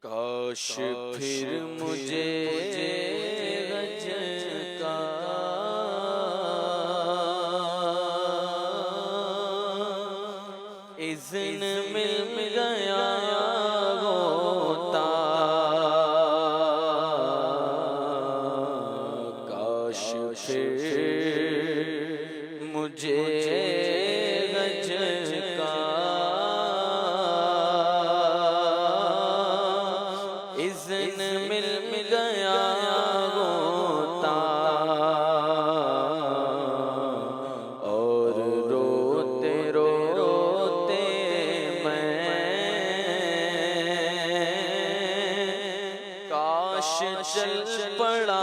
کاش پھر مجھے حج کا اذن مل گیا ہوتا، کاش پھر مجھے حج کا اذن مل گیا ہوتا، اور روتے روتے میں کاش چل پڑا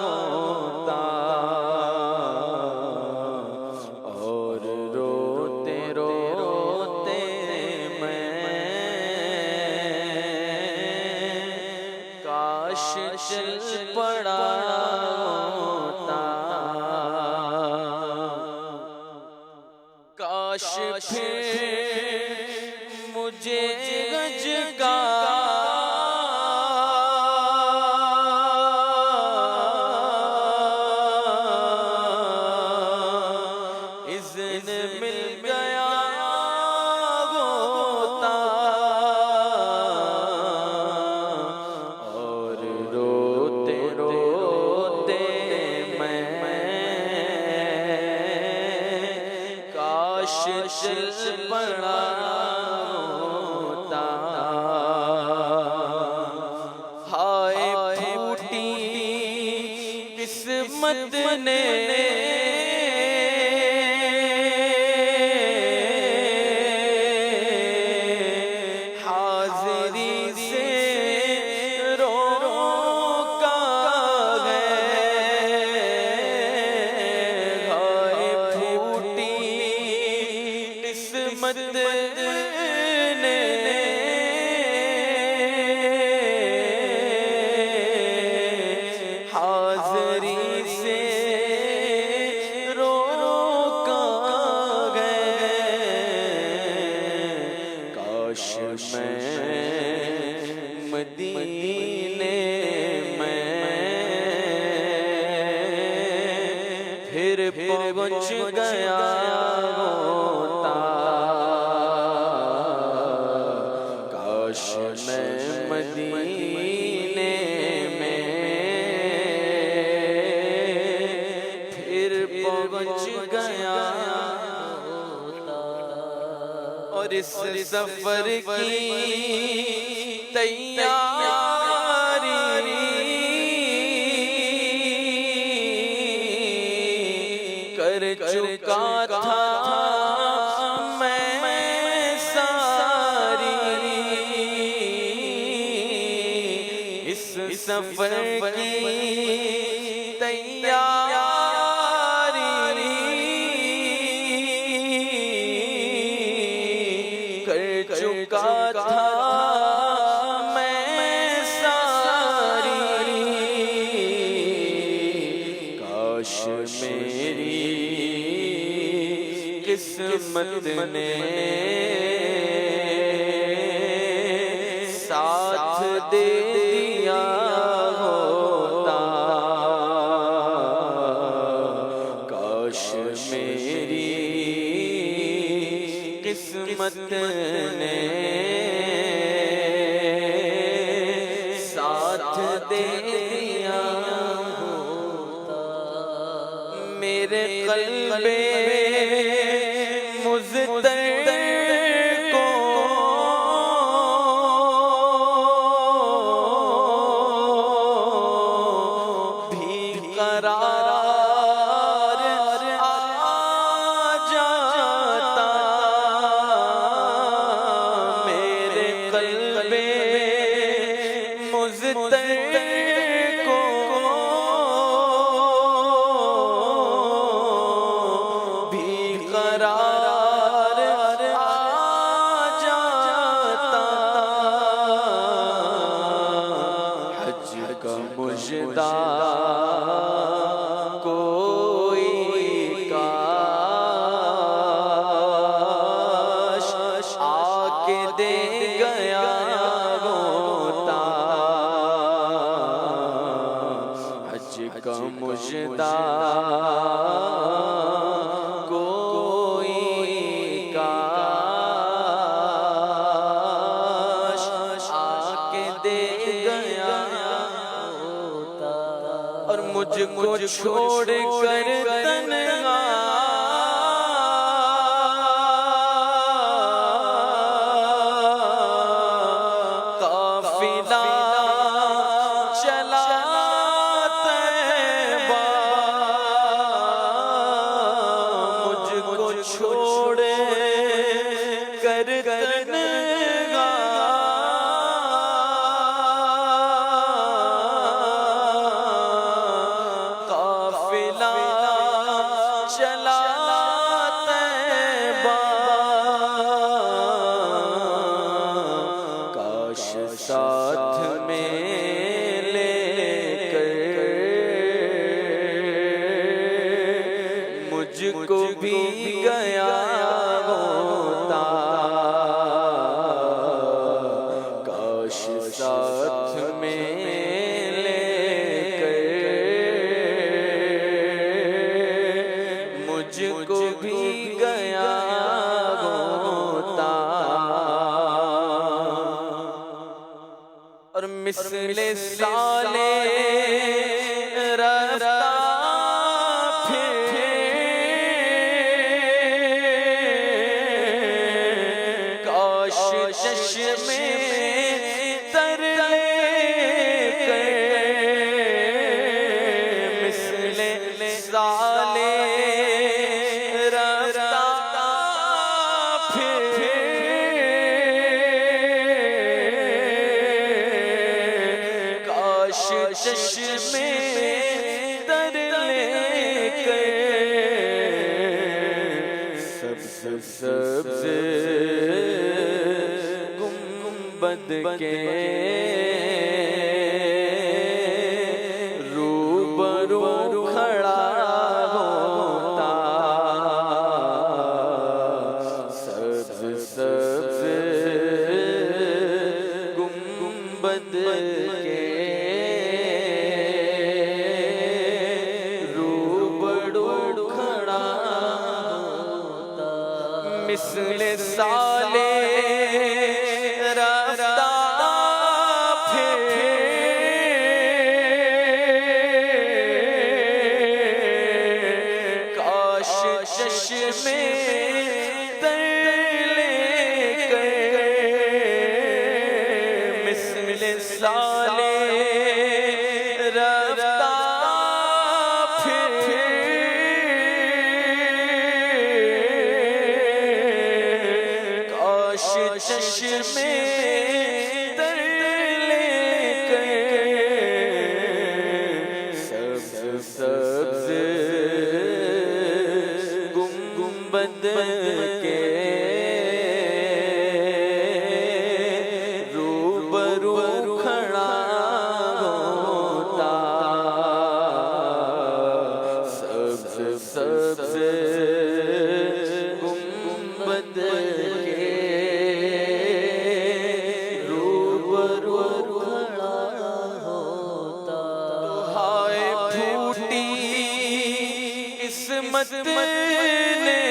ہوتا، اور روتے روتے میں کاش چل پڑا ہوتا، کاش پھر مجھے حج کا اذن مل گیا ہوتا، اور روتے روتے میں کاش چل پڑا ہوتا، ہائے پھوٹی قسمت نے حاضری سے روکا ہے، ہائے پھوٹی قسمت نے حاضری سے روکا ہے، کاش میں مدینے میں پھر پہنچ گیا ہوتا، کاش میں مدینے میں پھر پہنچ گیا ہوتا، اور اس سفر کی تیاری کر چکا تھا میں ساری، اس سفر کی تیاری کر چکا تھا میں ساری، کاش میری قسمت نے ساتھ دے دیا ہوتا، کاش میری قسمت نے ساتھ دے دیا ہوتا، میرے قلب مضطر کو بھی قرار آ جاتا، میرے قلب مضطر کو بھی قرار آ جاتا، حج کا مجدہ کوئی کاش آ کے دے گیا ہوتا، مژدہ کوئی کاش آ کے دے گیا ہوتا، اور مجھ کو چھوڑ کر تنہا قافلہ چلا طیبہ، مجھ کو چھوڑ کر تنہا قافلہ چلا طیبہ، کاش ساتھ میں لے کر مجھ کو بھی گیا ہوتا، کاش ساتھ میں لے کر مجھ کو بھی گیا ہوتا، اور مثل سالے رفتہ پھر کاش چشمے تر لے کر مثل سالے رفتہ پھر کاش چشمے تر لے کر سبز سبز گنبد کے روبرو کھڑا ہوتا، سبز سبز گنبد کے روبرو کھڑا ہوتا، مثل سالے رفتہ پھر کاش چشمے تر لے کر مثل سالے رفتہ پھر کاش چشمے تر لے کر سبز سبز گنبد کے روبرو کھڑا ہوتا، سبز سبز گنبد کے روبرو کھڑا ہوتا، ہائے پھوٹی قسمت نے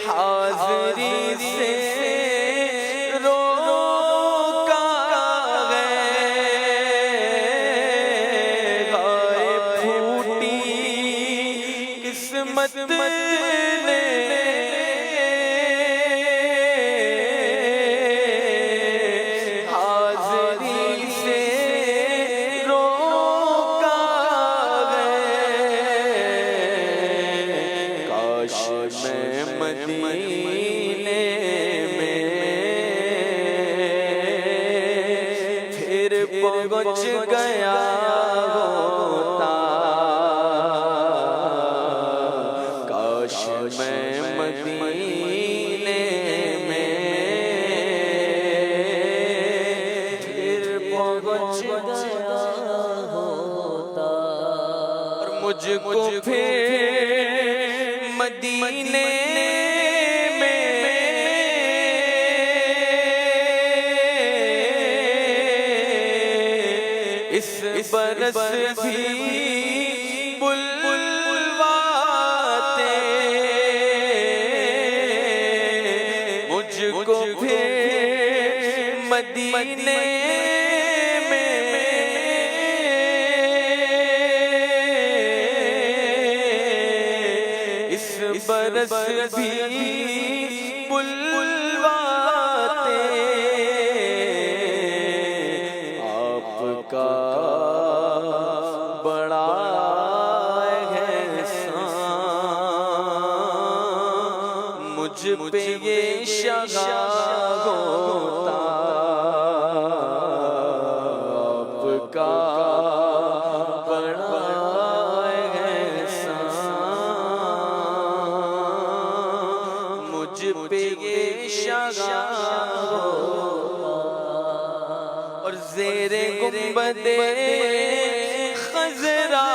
حاضری سے روکا ہے، ہائے پھوٹی قسمت نے حاضری سے روکا ہے، کاش میں مدینے میں پھر پہنچ گیا ہوتا، کاش میں مدینے میں پھر پہنچ گیا ہوتا، اور مجھ کو پھر مدینے میں بھی بلواتے مجھ کو پھر مدینے میں اس برس بھی بلواتے آپ کا بڑا احسان مجھ پہ یہ شگا ہوتا آپ کا بڑا احسان مجھ پہ یہ شگا اور زیر گنبد خضرا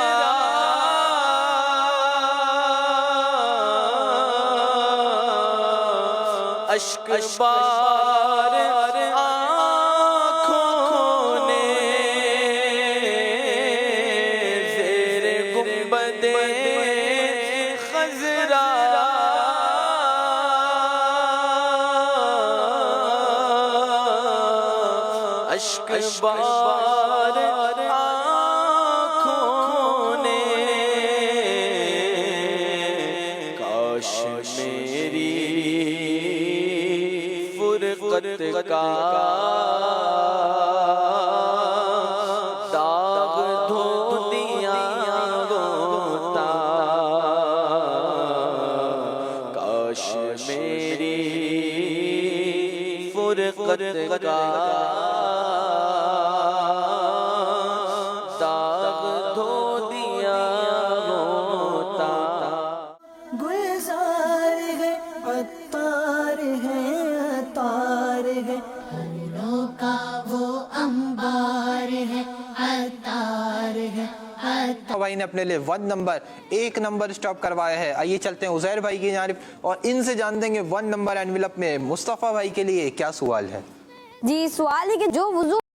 اشک بار آنکھوں نے زیر گنبد خضرا اشک بار آنکھوں نے کاش میری فرقت کا داغ دھو دیا ہوتا کاش میری فرقت کا داغ دھو دیا ہوتا گلزار ہے عطار ہے عطار ہے پھولوں کا وہ انبار ہے عطار ہے بھائی نے اپنے لیے 1 نمبر اسٹاپ کروایا ہے. آئیے چلتے ہیں عزیر بھائی کی جانب اور ان سے جان دیں گے 1 نمبر اینویلپ میں مصطفیٰ بھائی کے لیے کیا سوال ہے. جی سوال ہے کہ جو وضو